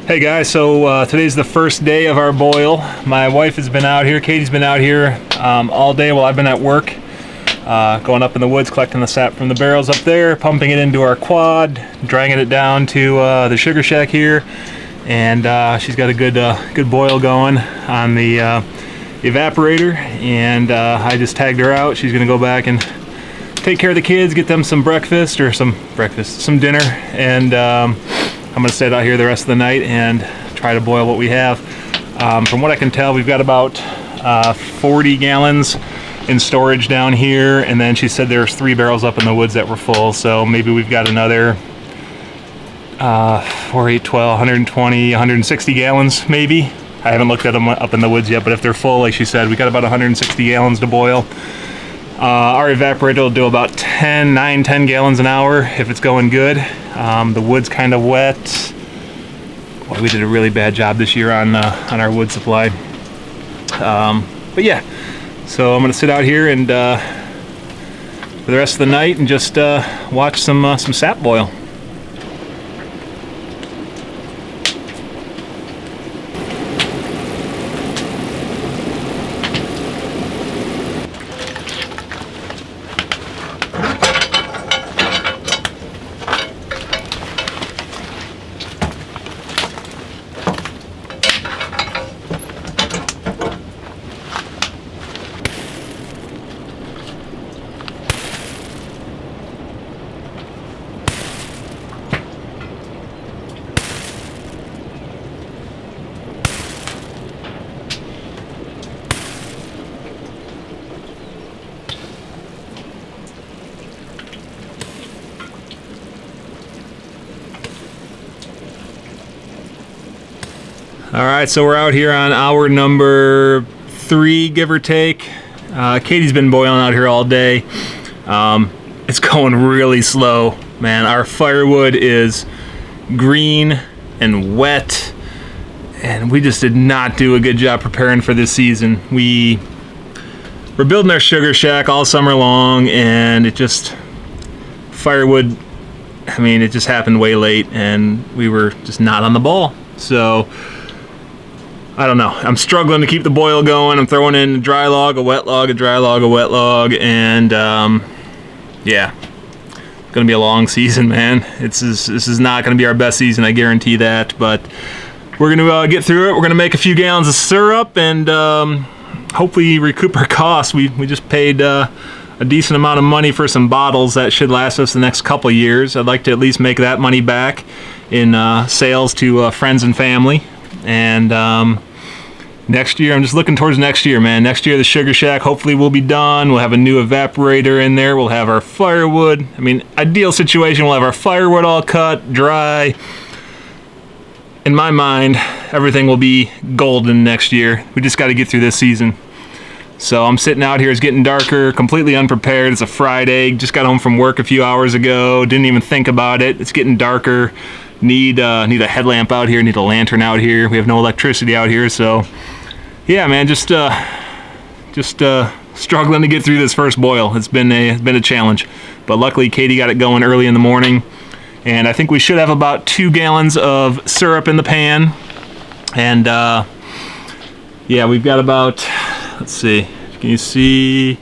Hey guys, so today's the first day of our boil. My wife has been out here, Katie's been out here all day while I've been at work, going up in the woods, collecting the sap from the barrels up there, pumping it into our quad, dragging it down to the sugar shack here, and she's got a good boil going on the evaporator, and I just tagged her out. She's gonna go back and take care of the kids, get them some some dinner, and I'm going to sit out here the rest of the night and try to boil what we have. From what I can tell, we've got about 40 gallons in storage down here, and then she said there's 3 barrels up in the woods that were full, so maybe we've got another 4, 8, 12, 120, 160 gallons maybe. I haven't looked at them up in the woods yet, but if they're full, like she said, we got about 160 gallons to boil. Our evaporator will do about 9, 10 gallons an hour if it's going good. The wood's kind of wet. Boy, we did a really bad job this year on our wood supply. But yeah, so I'm gonna sit out here and for the rest of the night and just watch some sap boil. Alright, so we're out here on hour number 3, give or take. Katie's been boiling out here all day. It's going really slow, man. Our firewood is green and wet, and we just did not do a good job preparing for this season. We're building our sugar shack all summer long, and firewood, I mean, it just happened way late, and we were just not on the ball. So I don't know. I'm struggling to keep the boil going. I'm throwing in a dry log, a wet log, a dry log, a wet log, and yeah, it's gonna be a long season, man. This is not gonna be our best season, I guarantee that. But we're gonna get through it. We're gonna make a few gallons of syrup and hopefully recoup our costs. We just paid a decent amount of money for some bottles that should last us the next couple years. I'd like to at least make that money back in sales to friends and family. And next year, I'm just looking towards next year, man. Next year, the sugar shack hopefully will be done. We'll have a new evaporator in there. We'll have our firewood. I mean, ideal situation, we'll have our firewood all cut, dry. In my mind, everything will be golden next year. We just got to get through this season. So I'm sitting out here. It's getting darker, completely unprepared. It's a Friday. Just got home from work a few hours ago. Didn't even think about it. It's getting darker. Need a headlamp out here, need a lantern out here. We have no electricity out here, so yeah, man, just struggling to get through this first boil. It's been a challenge, but luckily Katie got it going early in the morning, and I think we should have about 2 gallons of syrup in the pan. And yeah, we've got about, let's see, can you see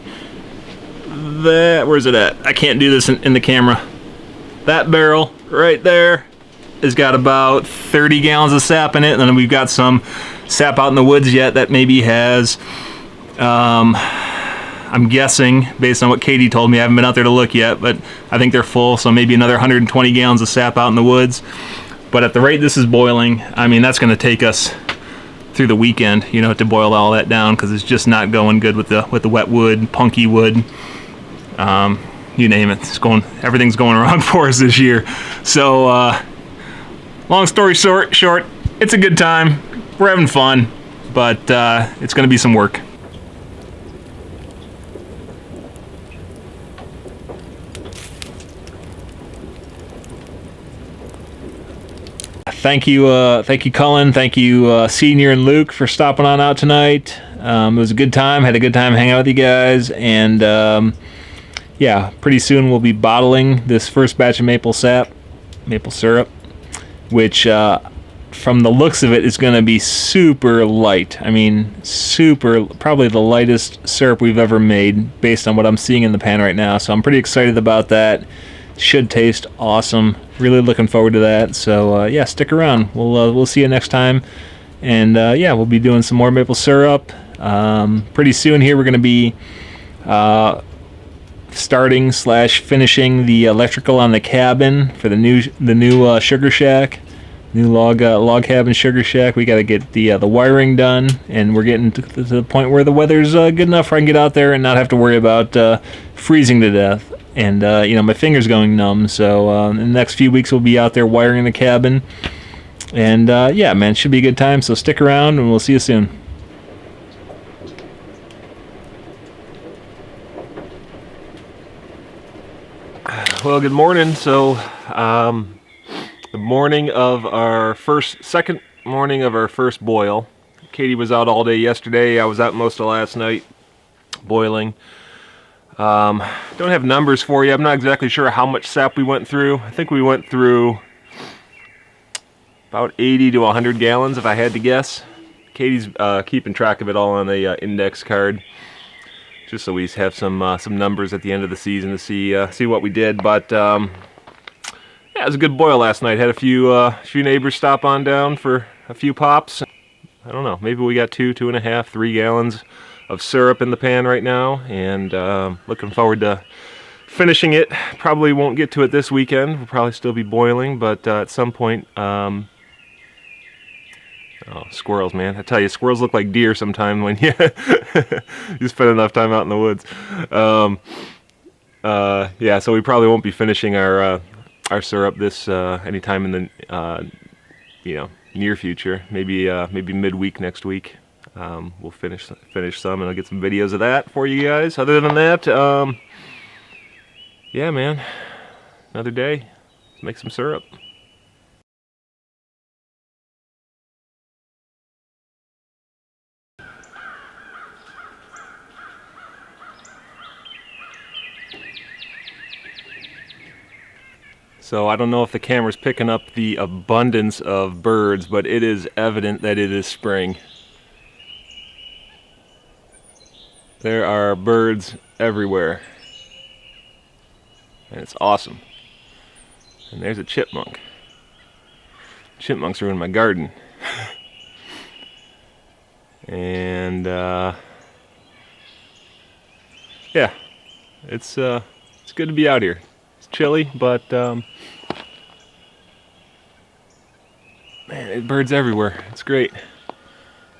that? Where's it at? I can't do this in the camera. That barrel right there has got about 30 gallons of sap in it, and then we've got some sap out in the woods yet that maybe has, I'm guessing, based on what Katie told me, I haven't been out there to look yet, but I think they're full, so maybe another 120 gallons of sap out in the woods. But at the rate this is boiling, I mean, that's going to take us through the weekend, you know, to boil all that down, because it's just not going good with the wet wood, punky wood. You name it. Everything's going wrong for us this year. So, long story short, it's a good time. We're having fun, but it's going to be some work. Thank you, Cullen. Thank you, Senior and Luke, for stopping on out tonight. It was a good time. Had a good time hanging out with you guys, and yeah, pretty soon we'll be bottling this first batch of maple syrup, which from the looks of it, it's going to be super light. I mean, probably the lightest syrup we've ever made based on what I'm seeing in the pan right now. So I'm pretty excited about that. Should taste awesome. Really looking forward to that. So yeah, stick around. We'll see you next time. And yeah, we'll be doing some more maple syrup. Pretty soon here we're going to be starting / finishing the electrical on the cabin for the new sugar shack. New log cabin sugar shack. We got to get the wiring done, and we're getting to the point where the weather's good enough where I can get out there and not have to worry about freezing to death. And you know, my finger's going numb. So in the next few weeks, we'll be out there wiring the cabin. And yeah, man, it should be a good time. So stick around, and we'll see you soon. Well, good morning. So. The morning of our second morning of our first boil. Katie was out all day yesterday. I was out most of last night boiling. Don't have numbers for you. I'm not exactly sure how much sap we went through. I think we went through about 80 to 100 gallons if I had to guess. Katie's keeping track of it all on a index card, just so we have some numbers at the end of the season to see what we did. But yeah, it was a good boil last night. Had a few neighbors stop on down for a few pops. I don't know, maybe we got 2.5, 3 gallons of syrup in the pan right now, and looking forward to finishing it. Probably won't get to it this weekend. We'll probably still be boiling, but at some point, oh, squirrels, man. I tell you, squirrels look like deer sometimes when you spend enough time out in the woods. Yeah, so we probably won't be finishing our syrup this anytime in the near future. Maybe midweek next week. We'll finish some, and I'll get some videos of that for you guys. Other than that, yeah, man, another day. Let's make some syrup. So I don't know if the camera's picking up the abundance of birds, but it is evident that it is spring. There are birds everywhere, and it's awesome. And there's a chipmunk. Chipmunks ruined my garden. And yeah, it's good to be out here. Chilly, but man, birds everywhere. It's great.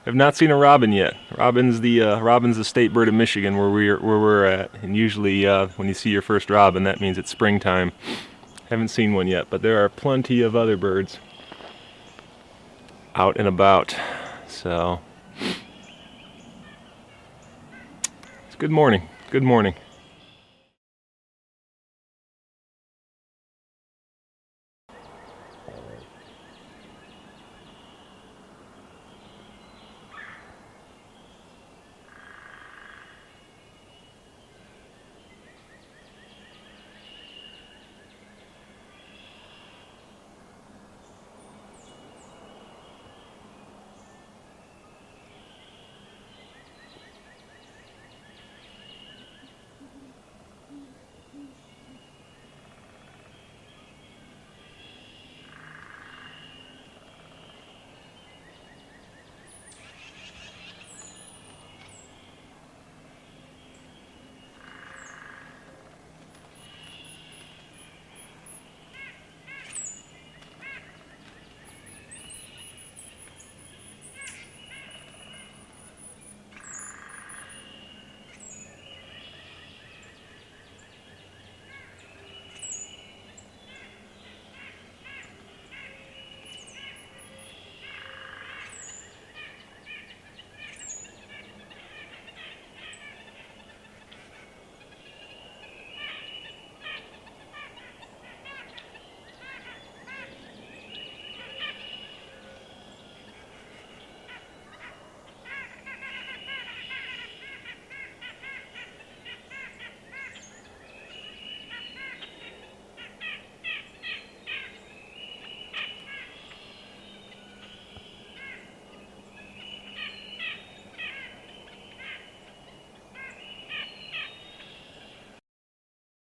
I've not seen a robin yet. Robin's the state bird of Michigan where we're at, and usually when you see your first robin, that means it's springtime. Haven't seen one yet, but there are plenty of other birds out and about. So it's good morning. Good morning.